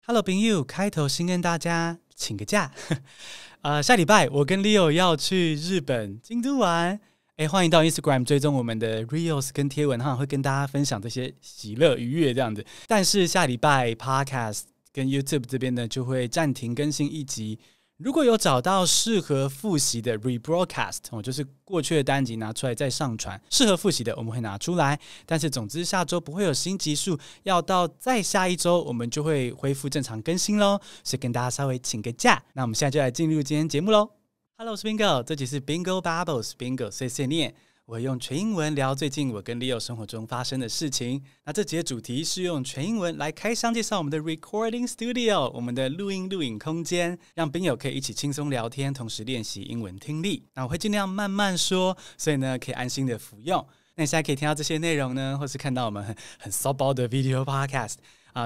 Hello 朋友，开头先跟大家请个假。下礼拜我跟 Leo 要去日本京都玩。欢迎到 Instagram 追踪我们的 Reels 跟贴文，会跟大家分享这些喜乐愉悦这样子。但是下礼拜 Podcast 跟 YouTube 这边呢就会暂停更新一集。如果有找到适合复习的 rebroadcast，就是过去的单集拿出来再上传，适合复习的我们会拿出来。但是总之下周不会有新集数，要到再下一周我们就会恢复正常更新咯，所以跟大家稍微请个假。那我们现在就来进入今天节目咯。Hello， 我是 Bingo， 这集是 Bingo Babbles， Bingo 碎碎念。我会用全英文聊最近我跟 Leo 生活中发生的事情。那这集的主题是用全英文来开箱介绍我们的 Recording Studio， 我们的录音录影空间，让宾友可以一起轻松聊天，同时练习英文听力。那我会尽量慢慢说，所以呢可以安心的服用。那你现在可以听到这些内容呢，或是看到我们很骚包的 Video Podcast。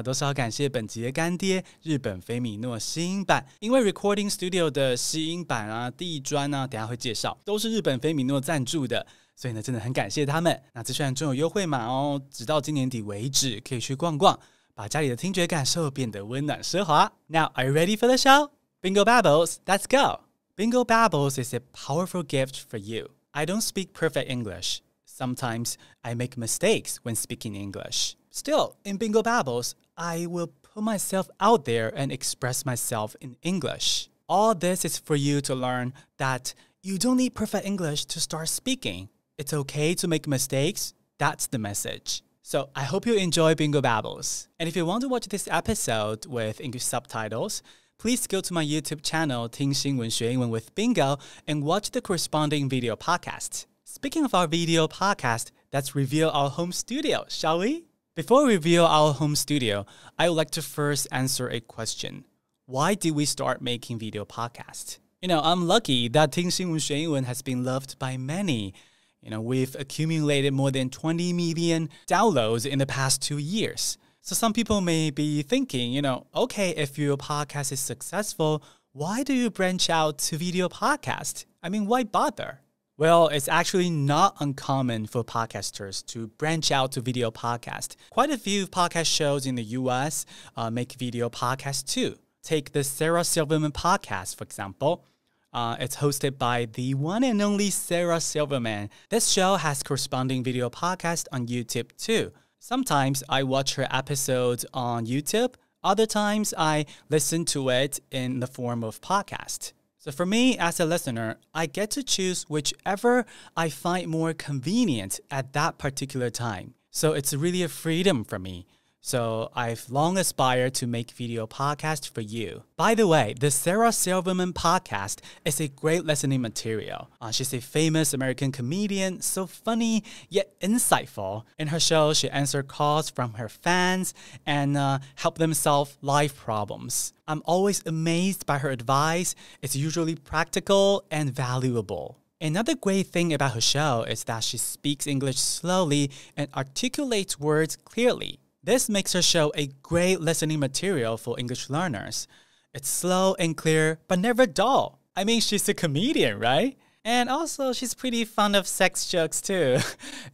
都是要感谢本集的干爹日本菲米诺吸音板，因为 Recording Studio 的吸音板地砖等一下会介绍，都是日本菲米诺赞助的，所以呢真的很感谢他们。那资讯栏中有优惠码哦，直到今年底为止，可以去逛逛，把家里的听觉感受变得温暖奢华。Now, are you ready for the show? Bingo Babbles, let's go! Bingo Babbles is a powerful gift for you. I don't speak perfect English. Sometimes I make mistakes when speaking English. Still, in Bingo Babbles, I will put myself out there and express myself in English. All this is for you to learn that you don't need perfect English to start speaking. It's okay to make mistakes. That's the message. So I hope you enjoy Bingo Babbles. And if you want to watch this episode with English subtitles, please go to my YouTube channel, 听新闻学英文 with Bingo, and watch the corresponding video podcast. Speaking of our video podcast, let's reveal our home studio, shall we? Before we reveal our home studio, I would like to first answer a question. Why did we start making video podcasts? I'm lucky that 听新闻学英文 has been loved by many. We've accumulated more than 20 million downloads in the past 2 years. So some people may be thinking, okay, if your podcast is successful, why do you branch out to video podcast? Why bother? Well, it's actually not uncommon for podcasters to branch out to video podcast. Quite a few podcast shows in the US make video podcasts too. Take the Sarah Silverman podcast, for example. It's hosted by the one and only Sarah Silverman. This show has corresponding video podcast on YouTube too. Sometimes I watch her episodes on YouTube. Other times I listen to it in the form of podcast. So for me, as a listener, I get to choose whichever I find more convenient at that particular time. So it's really a freedom for me. So I've long aspired to make video podcasts for you. By the way, the Sarah Silverman podcast is a great listening material. She's a famous American comedian, so funny yet insightful. In her show, she answers calls from her fans and help them solve life problems. I'm always amazed by her advice. It's usually practical and valuable. Another great thing about her show is that she speaks English slowly and articulates words clearly. This makes her show a great listening material for English learners. It's slow and clear, but never dull. She's a comedian, right? And also, she's pretty fond of sex jokes too.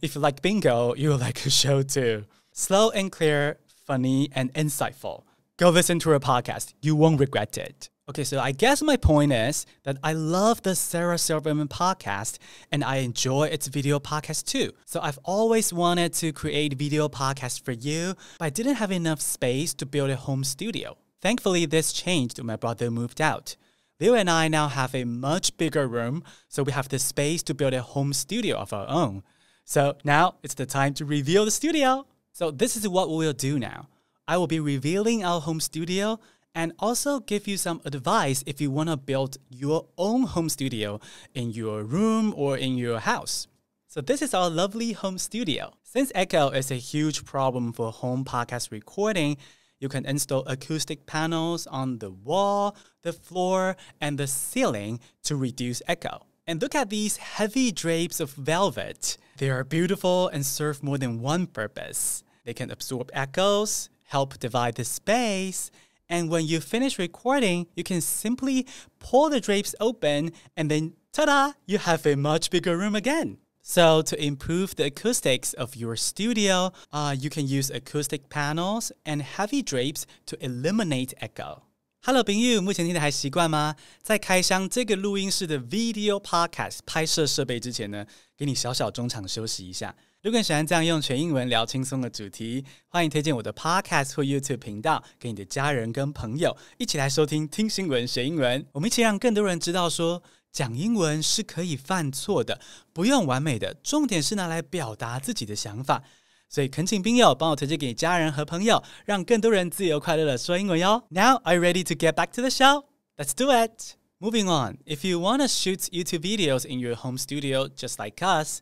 If you like Bingo, you'll like her show too. Slow and clear, funny, and insightful. Go listen to her podcast. You won't regret it. Okay, so I guess my point is that I love the Sarah Silverman podcast and I enjoy its video podcast too. So I've always wanted to create video podcasts for you, but I didn't have enough space to build a home studio. Thankfully, this changed when my brother moved out. Leo and I now have a much bigger room, so we have the space to build a home studio of our own. So now it's the time to reveal the studio. So this is what we'll do now. I will be revealing our home studio and also give you some advice if you want to build your own home studio in your room or in your house. So this is our lovely home studio. Since echo is a huge problem for home podcast recording, you can install acoustic panels on the wall, the floor, and the ceiling to reduce echo. And look at these heavy drapes of velvet. They are beautiful and serve more than one purpose. They can absorb echoes, help divide the space, and when you finish recording, you can simply pull the drapes open and then, ta-da, you have a much bigger room again. So to improve the acoustics of your studio, you can use acoustic panels and heavy drapes to eliminate echo. Hello 朋友，目前听得还习惯吗？在开箱这个录音室的 Video Podcast 拍摄设备之前呢，给你小小中场休息一下。如果你喜欢这样用全英文聊轻松的主题，欢迎推荐我的 Podcast 或 YouTube 频道给你的家人跟朋友，一起来收听听新闻学英文。我们一起让更多人知道说，讲英文是可以犯错的，不用完美的，重点是拿来表达自己的想法。所以恳请宾友帮我推荐给家人和朋友，让更多人自由快乐的说英文哟。Now, are you ready to get back to the show? Let's do it! Moving on, if you want to shoot YouTube videos in your home studio just like us,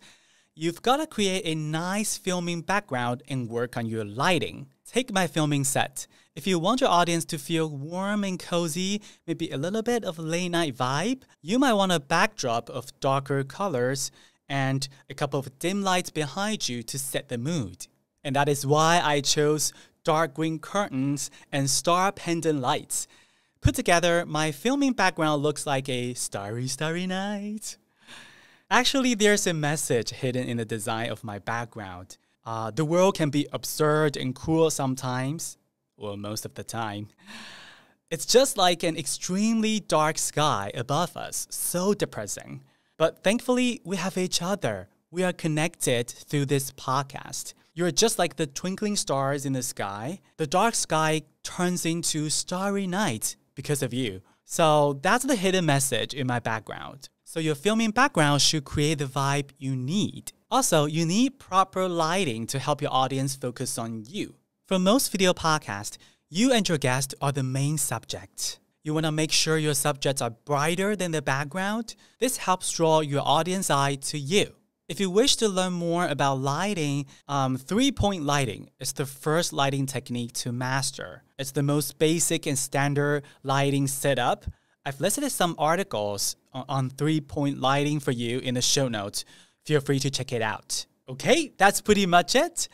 you've got to create a nice filming background and work on your lighting. Take my filming set. If you want your audience to feel warm and cozy, maybe a little bit of a late night vibe, you might want a backdrop of darker colors and a couple of dim lights behind you to set the mood. And that is why I chose dark green curtains and star pendant lights. Put together, my filming background looks like a starry, starry night. Actually, there's a message hidden in the design of my background. The world can be absurd and cruel sometimes, or most of the time. It's just like an extremely dark sky above us, so depressing. But thankfully, we have each other. We are connected through this podcast. You're just like the twinkling stars in the sky. The dark sky turns into starry night because of you. So that's the hidden message in my background. So your filming background should create the vibe you need. Also, you need proper lighting to help your audience focus on you. For most video podcasts, you and your guest are the main subject. You want to make sure your subjects are brighter than the background. This helps draw your audience eye to you. If you wish to learn more about lighting, three-point lighting is the first lighting technique to master. It's the most basic and standard lighting setup. I've listed some articles on three-point lighting for you in the show notes. Feel free to check it out. Okay, that's pretty much it.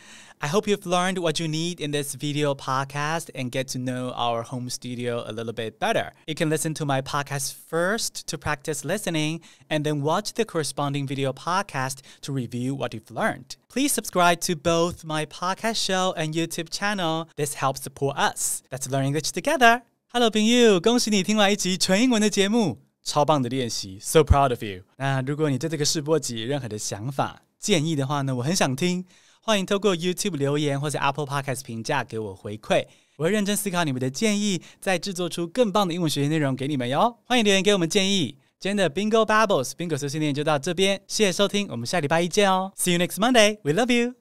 I hope you've learned what you need in this video podcast and get to know our home studio a little bit better. You can listen to my podcast first to practice listening and then watch the corresponding video podcast to review what you've learned. Please subscribe to both my podcast show and YouTube channel. This helps support us. Let's learn English together. Hello, 朋友，恭喜你听完一集全英文的节目，超棒的练习 ，so proud of you。那如果你对这个试播集有任何的想法、建议的话呢，我很想听。欢迎透过 YouTube 留言或者 Apple Podcast 评价给我回馈，我会认真思考你们的建议，再制作出更棒的英文学习内容给你们哟。欢迎留言给我们建议。今天的 Bingo Babbles 宾狗碎碎念就到这边，谢谢收听，我们下礼拜一见哦。See you next Monday. We love you.